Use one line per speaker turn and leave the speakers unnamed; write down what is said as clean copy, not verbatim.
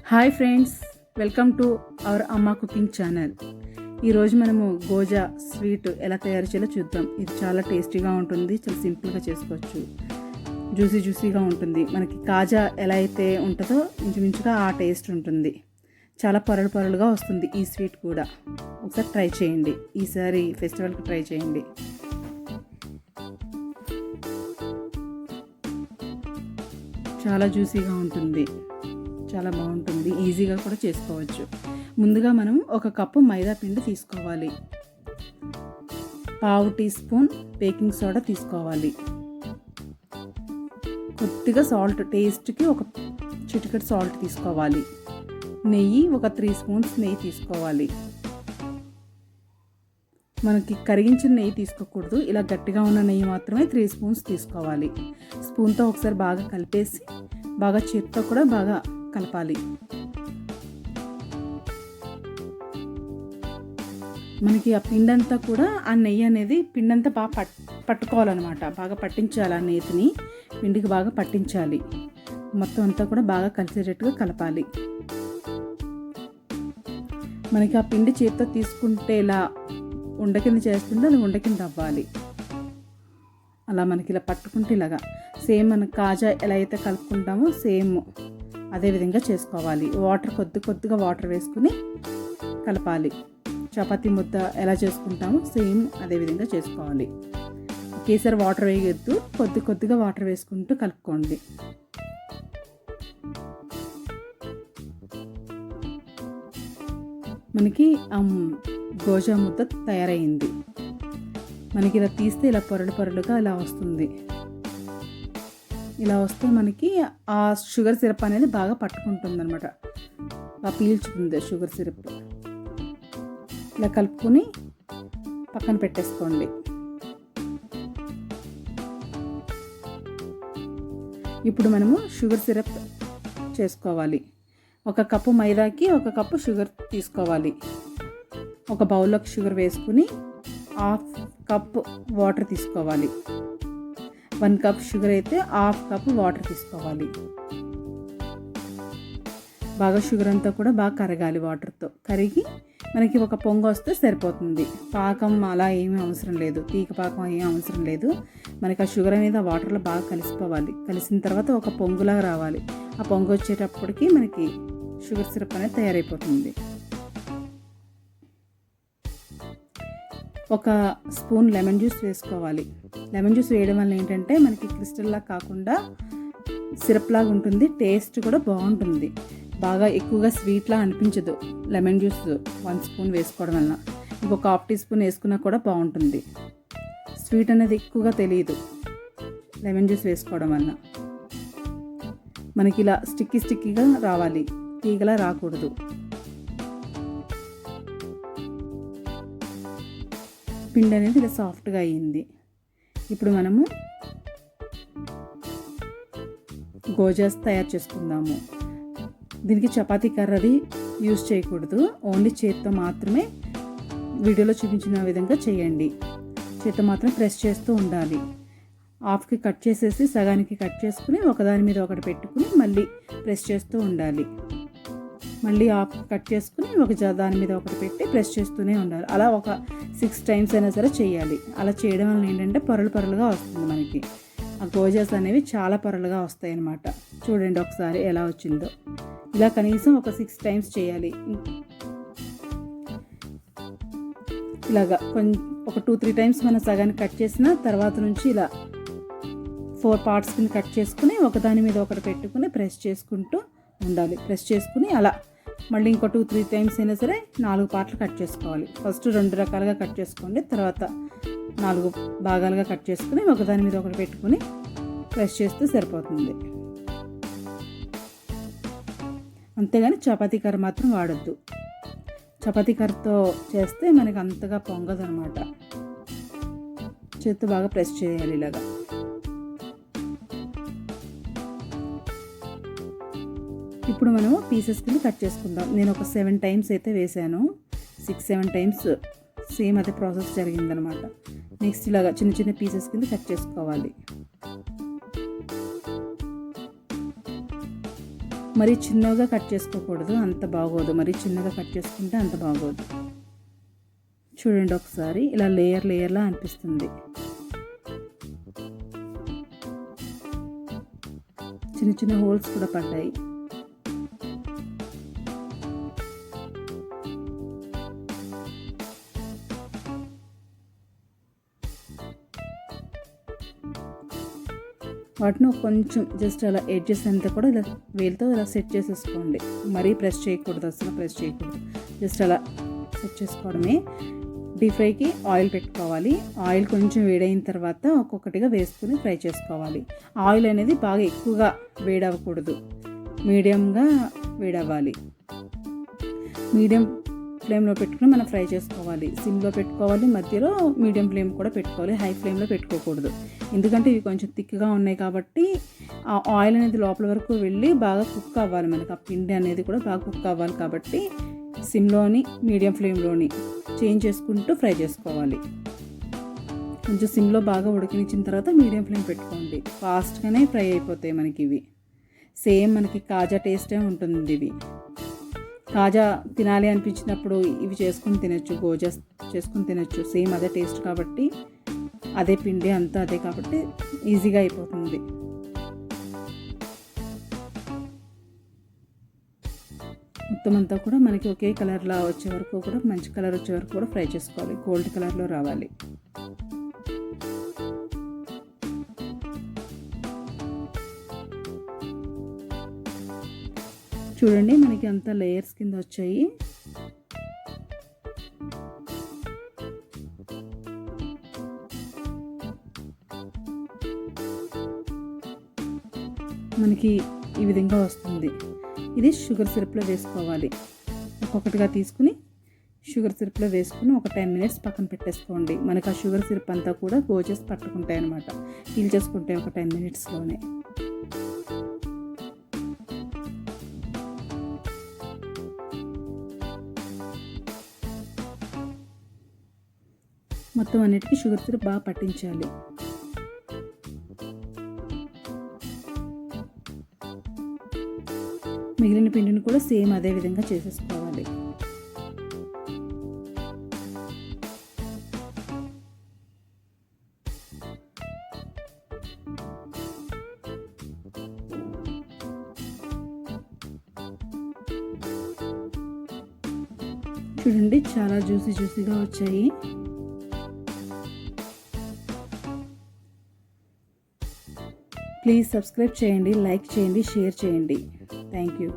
Hi friends, welcome to our అమ్మ cooking channel. ఈరోజు మనము గోజా స్వీట్ ఎలా తయారు చేయాలో చూద్దాం. ఇది చాలా టేస్టీగా ఉంటుంది, చాలా సింపుల్గా చేసుకోవచ్చు, జ్యూసీగా ఉంటుంది. మనకి కాజా ఎలా అయితే ఉంటుందో ఇంచుమించుగా ఆ టేస్ట్ ఉంటుంది. చాలా పొరలుగా వస్తుంది ఈ స్వీట్ కూడా. ఒకసారి ట్రై చేయండి, ఈసారి ఫెస్టివల్కి ట్రై చేయండి. చాలా జ్యూసీగా ఉంటుంది, చాలా బాగుంటుంది, ఈజీగా కూడా చేసుకోవచ్చు. ముందుగా మనం 1 కప్పు మైదా పిండి తీసుకోవాలి, 1/2 టీ స్పూన్ బేకింగ్ సోడా తీసుకోవాలి, కొద్దిగా సాల్ట్, టేస్ట్కి 1 చిటికెడు సాల్ట్ తీసుకోవాలి, నెయ్యి 3 స్పూన్స్ నెయ్యి తీసుకోవాలి. మనకి కరిగించిన నెయ్యి తీసుకోకూడదు, ఇలా గట్టిగా ఉన్న నెయ్యి మాత్రమే 3 స్పూన్స్ తీసుకోవాలి. స్పూన్తో ఒకసారి బాగా కలిపేసి బాగా చేత్తో కూడా బాగా కలపాలి. మనకి ఆ పిండి అంతా కూడా, ఆ నెయ్యి అనేది పిండి అంతా బాగా పట్టుకోవాలన్నమాట. బాగా పట్టించాలి, ఆ నేతిని పిండికి బాగా పట్టించాలి. మొత్తం అంతా కూడా బాగా కలిసేటట్టుగా కలపాలి. మనకి ఆ పిండి చేత్తో తీసుకుంటే ఇలా ఉండ కింద చేస్తుంటే అది ఉండ కింద అవ్వాలి. అలా మనకి ఇలా పట్టుకుంటే ఇలాగా సేమ్ మనం కాజా ఎలా అయితే కలుపుకుంటామో సేమ్ అదే విధంగా చేసుకోవాలి. వాటర్ కొద్దిగా వాటర్ వేసుకుని కలపాలి. చపాతీ ముద్ద ఎలా చేసుకుంటామో సేమ్ అదే విధంగా చేసుకోవాలి. ఒకేసారి వాటర్ వేయొద్దు, కొద్దిగా వాటర్ వేసుకుంటూ కలుపుకోండి. మనకి గోజా ముద్ద తయారైంది. మనకి ఇలా తీస్తే ఇలా పొరలుగా ఇలా వస్తుంది. ఇలా వస్తే మనకి ఆ షుగర్ సిరప్ అనేది బాగా పట్టుకుంటుంది అనమాట, బాగా పీల్చుతుంది షుగర్ సిరప్. ఇలా కలుపుకొని పక్కన పెట్టేసుకోండి. ఇప్పుడు మనము షుగర్ సిరప్ చేసుకోవాలి. 1 కప్పు మైదాకి 1 కప్పు షుగర్ తీసుకోవాలి. ఒక బౌల్లోకి షుగర్ వేసుకుని 1/2 కప్ వాటర్ తీసుకోవాలి. 1 కప్ షుగర్ అయితే 1/2 కప్ వాటర్ తీసుకోవాలి. బాగా షుగర్ అంతా కూడా బాగా కరగాలి. వాటర్తో కరిగి మనకి ఒక పొంగు వస్తే సరిపోతుంది. పాకం అలా ఏమీ అవసరం లేదు, తీగ పాకం ఏమీ అవసరం లేదు. మనకి ఆ షుగర్ అనేది ఆ వాటర్లో బాగా కలిసిపోవాలి. కలిసిన తర్వాత ఒక పొంగులాగా రావాలి. ఆ పొంగు వచ్చేటప్పటికి మనకి షుగర్ సిరప్ అనేది తయారైపోతుంది. 1 స్పూన్ లెమన్ జ్యూస్ వేసుకోవాలి. లెమన్ జ్యూస్ వేయడం వల్ల ఏంటంటే మనకి క్రిస్టల్లా కాకుండా సిరప్ లాగా ఉంటుంది, టేస్ట్ కూడా బాగుంటుంది. బాగా ఎక్కువగా స్వీట్లా అనిపించదు లెమన్ జ్యూస్ 1 స్పూన్ వేసుకోవడం వల్ల. ఇంకొక 1/2 టీ స్పూన్ వేసుకున్నా కూడా బాగుంటుంది. స్వీట్ అనేది ఎక్కువగా తెలియదు లెమన్ జ్యూస్ వేసుకోవడం వల్ల. మనకి ఇలా స్టిక్కీగా రావాలి, తీగలా రాకూడదు. పిండి అనేది ఇలా సాఫ్ట్గా అయ్యింది. ఇప్పుడు మనము గోజాస్ తయారు చేసుకుందాము. దీనికి చపాతీ కర్రది యూజ్ చేయకూడదు, ఓన్లీ చేత్తో మాత్రమే వీడియోలో చూపించిన విధంగా చేయండి. చేత్తో మాత్రం ప్రెస్ చేస్తూ ఉండాలి. హాఫ్కి కట్ చేసేసి సగానికి కట్ చేసుకుని ఒకదాని మీద ఒకటి పెట్టుకుని మళ్ళీ ప్రెస్ చేస్తూ ఉండాలి. మళ్ళీ హాఫ్ కట్ చేసుకుని దాని మీద ఒకటి పెట్టి ప్రెస్ చేస్తూనే ఉండాలి. అలా ఒక 6 టైమ్స్ అయినా సరే చేయాలి. అలా చేయడం వల్ల ఏంటంటే పొరలుగా వస్తుంది. మనకి ఆ గోజాస్ అనేవి చాలా పొరలుగా వస్తాయి అన్నమాట. చూడండి ఒకసారి ఎలా వచ్చిందో. ఇలా కనీసం ఒక 6 టైమ్స్ చేయాలి. ఇలాగా ఒక 2-3 టైమ్స్ మనం సగాన్ని కట్ చేసిన తర్వాత నుంచి ఇలా 4 పార్ట్స్ కింద కట్ చేసుకుని ఒకదాని మీద ఒకటి పెట్టుకుని ప్రెస్ చేసుకుంటూ ఉండాలి. ప్రెస్ చేసుకుని అలా మళ్ళీ ఇంకో 2-3 టైమ్స్ అయినా సరే 4 పార్ట్లు కట్ చేసుకోవాలి. ఫస్ట్ 2 రకాలుగా కట్ చేసుకోండి, తర్వాత 4 భాగాలుగా కట్ చేసుకుని ఒకదాని మీద ఒకటి పెట్టుకుని ప్రెస్ చేస్తే సరిపోతుంది. అంతేగాని చపాతీ కర్ర మాత్రం వాడొద్దు. చపాతీ కర్రతో చేస్తే మనకి అంతగా పొంగదు అనమాట. చేత్తో బాగా ప్రెస్ చేయాలి ఇలాగా. ఇప్పుడు మనము పీసెస్ కింద కట్ చేసుకుందాం. నేను ఒక 7 టైమ్స్ అయితే వేసాను, 6-7 టైమ్స్ సేమ్ అదే ప్రాసెస్ జరిగిందనమాట. నెక్స్ట్ ఇలాగా చిన్న పీసెస్ కింద కట్ చేసుకోవాలి. మరీ చిన్నగా కట్ చేసుకోకూడదు, అంత బాగోదు. మరీ చిన్నగా కట్ చేసుకుంటే అంత బాగోదు. చూడండి ఒకసారి ఇలా లేయర్లా అనిపిస్తుంది. చిన్న చిన్న హోల్స్ కూడా పడ్డాయి. వాటిని కొంచెం జస్ట్ అలా ఎడ్జెస్ అంతా కూడా ఇలా వేలుతో ఇలా సెట్ చేసేసుకోండి. మరీ ప్రెస్ చేయకూడదు, అసలు ప్రెస్ చేయకూడదు. జస్ట్ అలా సెట్ చేసుకోవడమే. డీప్ ఫ్రైకి ఆయిల్ పెట్టుకోవాలి. ఆయిల్ కొంచెం వేడైన తర్వాత ఒక్కొక్కటిగా వేసుకుని ఫ్రై చేసుకోవాలి. ఆయిల్ అనేది బాగా ఎక్కువగా వేడవ్వకూడదు, మీడియంగా వేడవ్వాలి. మీడియం ఫ్లేమ్లో పెట్టుకుని మనం ఫ్రై చేసుకోవాలి. సిమ్లో పెట్టుకోవాలి, మధ్యలో మీడియం ఫ్లేమ్ కూడా పెట్టుకోవాలి. హై ఫ్లేమ్లో పెట్టుకోకూడదు, ఎందుకంటే ఇవి కొంచెం థిక్గా ఉన్నాయి కాబట్టి ఆ ఆయిల్ అనేది లోపల వరకు వెళ్ళి బాగా కుక్ అవ్వాలి. మనకి ఆ పిండి అనేది కూడా బాగా కుక్ అవ్వాలి కాబట్టి సిమ్లోని మీడియం ఫ్లేమ్లోని చేంజ్ చేసుకుంటూ ఫ్రై చేసుకోవాలి. కొంచెం సిమ్లో బాగా ఉడికించిన తర్వాత మీడియం ఫ్లేమ్ పెట్టుకోండి. ఫాస్ట్గానే ఫ్రై అయిపోతాయి మనకి ఇవి. సేమ్ మనకి కాజా టేస్టే ఉంటుంది. ఇవి కాజా తినాలి అనిపించినప్పుడు ఇవి చేసుకుని తినచ్చు, గోజాస్ చేసుకుని తినచ్చు. సేమ్ అదే టేస్ట్ కాబట్టి, అదే పిండి అంతా అదే కాబట్టి ఈజీగా అయిపోతుంది. మొత్తం అంతా కూడా మనకి ఒకే కలర్లా వచ్చే వరకు కూడా, మంచి కలర్ వచ్చే వరకు కూడా ఫ్రై చేసుకోవాలి. గోల్డ్ కలర్లో రావాలి. చూడండి మనకి అంతా లేయర్స్ కింద వచ్చాయి. మనకి ఈ విధంగా వస్తుంది. ఇది షుగర్ సిరప్లో వేసుకోవాలి. ఒక్కొక్కటిగా తీసుకుని షుగర్ సిరప్లో వేసుకుని ఒక 10 minutes పక్కన పెట్టేసుకోండి. మనకు ఆ షుగర్ సిరప్ అంతా కూడా గోజెస్ పట్టుకుంటాయి అన్నమాట, పీల్చేసుకుంటాయి ఒక 10 minutesలోనే. మొత్తం అన్నిటికీ షుగర్ సిరప్ బాగా పట్టించాలి. మిగిలిన పిండిని కూడా సేమ్ అదే విధంగా చేసేసుకోవాలి. చూడండి చాలా జ్యూసీగా వచ్చాయి. ప్లీజ్ సబ్స్క్రైబ్ చేయండి, లైక్ చేయండి, షేర్ చేయండి. Thank you.